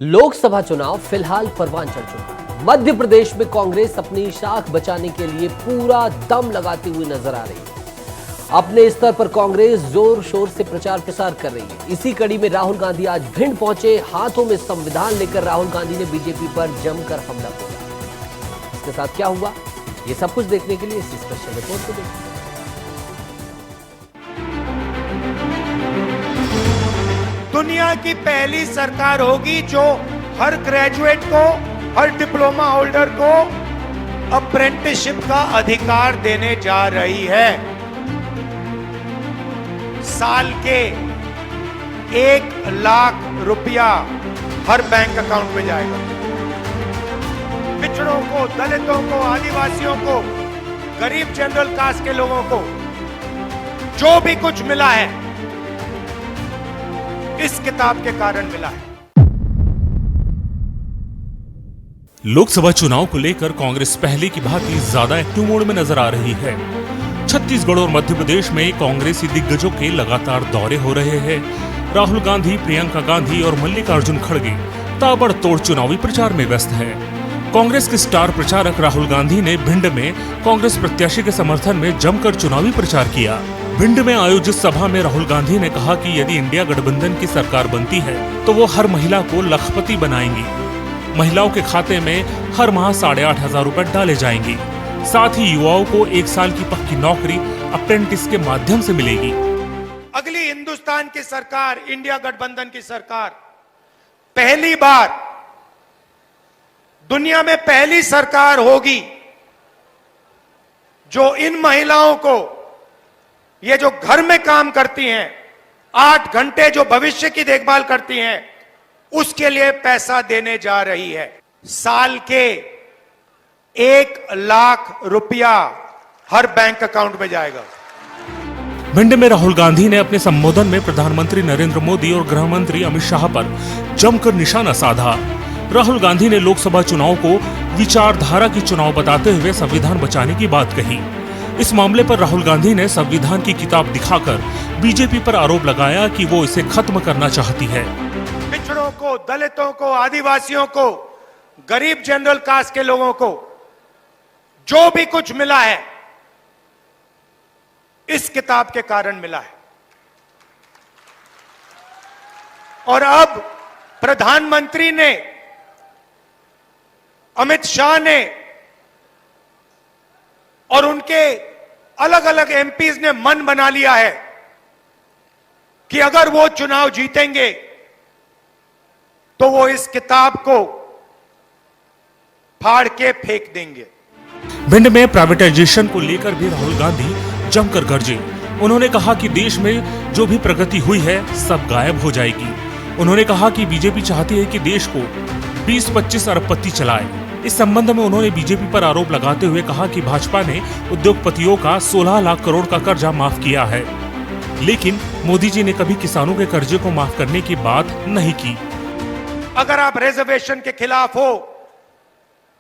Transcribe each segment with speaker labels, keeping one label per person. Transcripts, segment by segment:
Speaker 1: लोकसभा चुनाव फिलहाल परवान चढ़ चुका है। मध्य प्रदेश में कांग्रेस अपनी शाख बचाने के लिए पूरा दम लगाती हुई नजर आ रही है। अपने स्तर पर कांग्रेस जोर शोर से प्रचार प्रसार कर रही है। इसी कड़ी में राहुल गांधी आज भिंड पहुंचे। हाथों में संविधान लेकर राहुल गांधी ने बीजेपी पर जमकर हमला बोला। इसके साथ क्या हुआ, ये सब कुछ देखने के लिए इस स्पेशल रिपोर्ट को देखिए।
Speaker 2: दुनिया की पहली सरकार होगी जो हर ग्रेजुएट को, हर डिप्लोमा होल्डर को अप्रेंटिसशिप का अधिकार देने जा रही है। साल के 1 लाख रुपया हर बैंक अकाउंट में जाएगा। पिछड़ों को, दलितों को, आदिवासियों को, गरीब जनरल कास्ट के लोगों को जो भी कुछ मिला है इस किताब के कारण मिला है।
Speaker 3: लोकसभा चुनाव को लेकर कांग्रेस पहले की भांति ज्यादा एक्टिव मोड में नजर आ रही है। छत्तीसगढ़ और मध्य प्रदेश में कांग्रेसी दिग्गजों के लगातार दौरे हो रहे हैं। राहुल गांधी, प्रियंका गांधी और मल्लिकार्जुन खड़गे ताबड़तोड़ चुनावी प्रचार में व्यस्त हैं। कांग्रेस के स्टार प्रचारक राहुल गांधी ने भिंड में कांग्रेस प्रत्याशी के समर्थन में जमकर चुनावी प्रचार किया। भिंड में आयोजित सभा में राहुल गांधी ने कहा कि यदि इंडिया गठबंधन की सरकार बनती है तो वो हर महिला को लखपति बनाएंगी। महिलाओं के खाते में हर माह 8,500 रुपए डाले जाएंगे। साथ ही युवाओं को 1 साल की पक्की नौकरी अप्रेंटिस के माध्यम से मिलेगी।
Speaker 2: अगली हिंदुस्तान की सरकार, इंडिया गठबंधन की सरकार, पहली बार दुनिया में पहली सरकार होगी जो इन महिलाओं को, ये जो घर में काम करती हैं, 8 घंटे जो भविष्य की देखभाल करती हैं, उसके लिए पैसा देने जा रही है। साल के 1 लाख रुपया हर बैंक अकाउंट में जाएगा।
Speaker 3: भिंड में राहुल गांधी ने अपने संबोधन में प्रधानमंत्री नरेंद्र मोदी और गृह मंत्री अमित शाह पर जमकर निशाना साधा। राहुल गांधी ने लोकसभा चुनाव को विचारधारा की चुनाव बताते हुए संविधान बचाने की बात कही। इस मामले पर राहुल गांधी ने संविधान की किताब दिखाकर बीजेपी पर आरोप लगाया कि वो इसे खत्म करना चाहती है।
Speaker 2: पिछड़ों को, दलितों को, आदिवासियों को, गरीब जनरल कास्ट के लोगों को जो भी कुछ मिला है इस किताब के कारण मिला है। और अब प्रधानमंत्री ने, अमित शाह ने और उनके अलग अलग एमपीज ने मन बना लिया है कि अगर वो चुनाव जीतेंगे तो वो इस किताब को फाड़ के फेंक देंगे।
Speaker 3: भिंड में प्राइवेटाइजेशन को लेकर भी राहुल गांधी जमकर गरजे। उन्होंने कहा कि देश में जो भी प्रगति हुई है सब गायब हो जाएगी। उन्होंने कहा कि बीजेपी चाहती है कि देश को 20-25 अरबपति चलाए। इस संबंध में उन्होंने बीजेपी पर आरोप लगाते हुए कहा कि भाजपा ने उद्योगपतियों का 16 लाख करोड़ का कर्जा माफ किया है, लेकिन मोदी जी ने कभी किसानों के कर्जे को माफ करने की बात नहीं की।
Speaker 2: अगर आप रिजर्वेशन के खिलाफ हो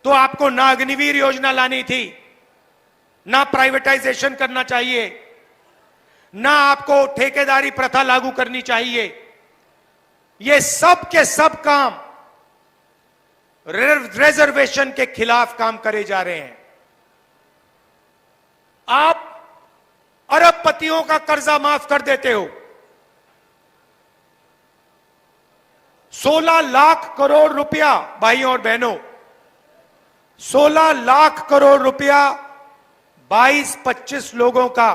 Speaker 2: तो आपको ना अग्निवीर योजना लानी थी, ना प्राइवेटाइजेशन करना चाहिए, ना आपको ठेकेदारी प्रथा लागू करनी चाहिए। ये सब के सब काम रिजर्वेशन के खिलाफ काम करे जा रहे हैं। आप अरबपतियों का कर्जा माफ कर देते हो। 16 लाख करोड़ रुपया, भाइयों और बहनों, 16 लाख करोड़ रुपया 22-25 लोगों का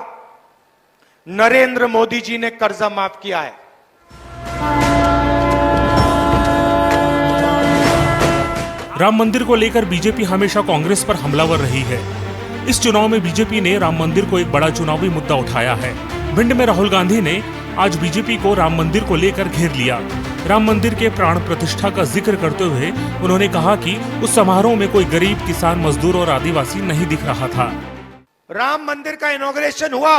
Speaker 2: नरेंद्र मोदी जी ने कर्जा माफ किया है।
Speaker 3: राम मंदिर को लेकर बीजेपी हमेशा कांग्रेस पर हमलावर रही है। इस चुनाव में बीजेपी ने राम मंदिर को एक बड़ा चुनावी मुद्दा उठाया है। भिंड में राहुल गांधी ने आज बीजेपी को राम मंदिर को लेकर घेर लिया। राम मंदिर के प्राण प्रतिष्ठा का जिक्र करते हुए उन्होंने कहा कि उस समारोह में कोई गरीब, किसान, मजदूर और आदिवासी नहीं दिख रहा था।
Speaker 2: राम मंदिर का इनॉग्रेशन हुआ,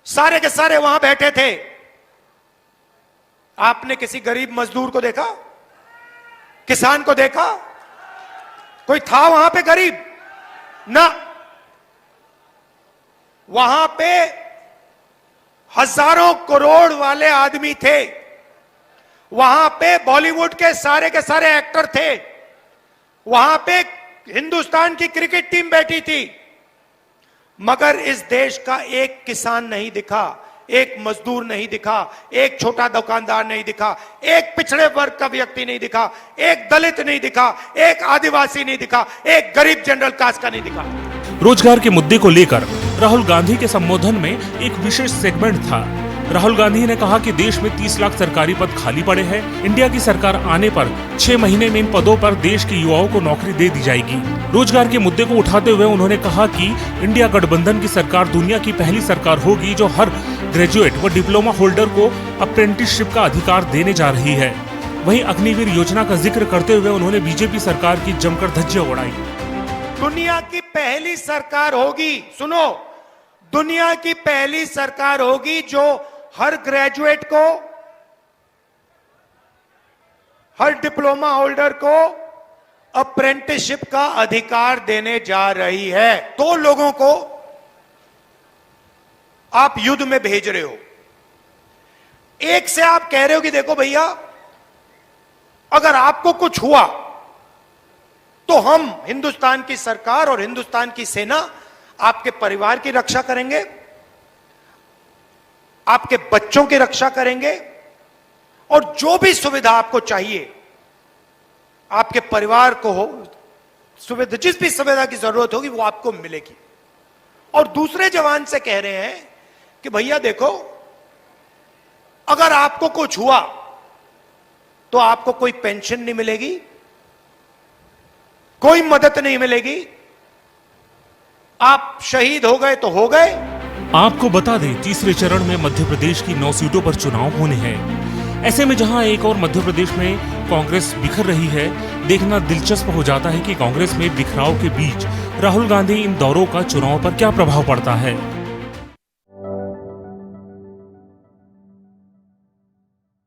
Speaker 2: सारे के सारे वहां बैठे थे। आपने किसी गरीब मजदूर को देखा? किसान को देखा? कोई था वहां पे गरीब? ना। वहां पे हजारों करोड़ वाले आदमी थे वहां पे बॉलीवुड के सारे एक्टर थे, वहां पे हिंदुस्तान की क्रिकेट टीम बैठी थी, मगर इस देश का एक किसान नहीं दिखा, एक मजदूर नहीं दिखा, एक छोटा दुकानदार नहीं दिखा, एक पिछड़े वर्ग का व्यक्ति नहीं दिखा, एक दलित नहीं दिखा, एक आदिवासी नहीं दिखा, एक गरीब जनरल कास्ट का नहीं दिखा।
Speaker 3: रोजगार के मुद्दे को लेकर राहुल गांधी के संबोधन में एक विशेष सेगमेंट था। राहुल गांधी ने कहा कि देश में 30 लाख सरकारी पद खाली पड़े हैं। इंडिया की सरकार आने पर 6 महीने में इन पदों पर देश के युवाओं को नौकरी दे दी जाएगी। रोजगार के मुद्दे को उठाते हुए उन्होंने कहा कि इंडिया गठबंधन की सरकार दुनिया की पहली सरकार होगी जो हर ग्रेजुएट व डिप्लोमा होल्डर को अप्रेंटिसशिप का अधिकार देने जा रही है। वहीं अग्निवीर योजना का जिक्र करते हुए उन्होंने बीजेपी सरकार की जमकर धज्जियां उड़ाई।
Speaker 2: दुनिया की पहली सरकार होगी, सुनो, दुनिया की पहली सरकार होगी जो हर ग्रेजुएट को, हर डिप्लोमा होल्डर को अप्रेंटिसशिप का अधिकार देने जा रही है। तो लोगों को आप युद्ध में भेज रहे हो, एक से आप कह रहे हो कि देखो भैया, अगर आपको कुछ हुआ तो हम हिंदुस्तान की सरकार और हिंदुस्तान की सेना आपके परिवार की रक्षा करेंगे, आपके बच्चों की रक्षा करेंगे, और जो भी सुविधा आपको चाहिए आपके परिवार को हो, सुविधा, जिस भी सुविधा की जरूरत होगी वो आपको मिलेगी। और दूसरे जवान से कह रहे हैं कि भैया देखो, अगर आपको कुछ हुआ तो आपको कोई पेंशन नहीं मिलेगी, कोई मदद नहीं मिलेगी, आप शहीद हो गए तो हो गए।
Speaker 3: आपको बता दें, तीसरे चरण में मध्य प्रदेश की 9 सीटों पर चुनाव होने हैं। ऐसे में जहां एक और मध्य प्रदेश में कांग्रेस बिखर रही है, देखना दिलचस्प हो जाता है कि कांग्रेस में बिखराव के बीच राहुल गांधी इन दौरों का चुनाव पर क्या प्रभाव पड़ता है।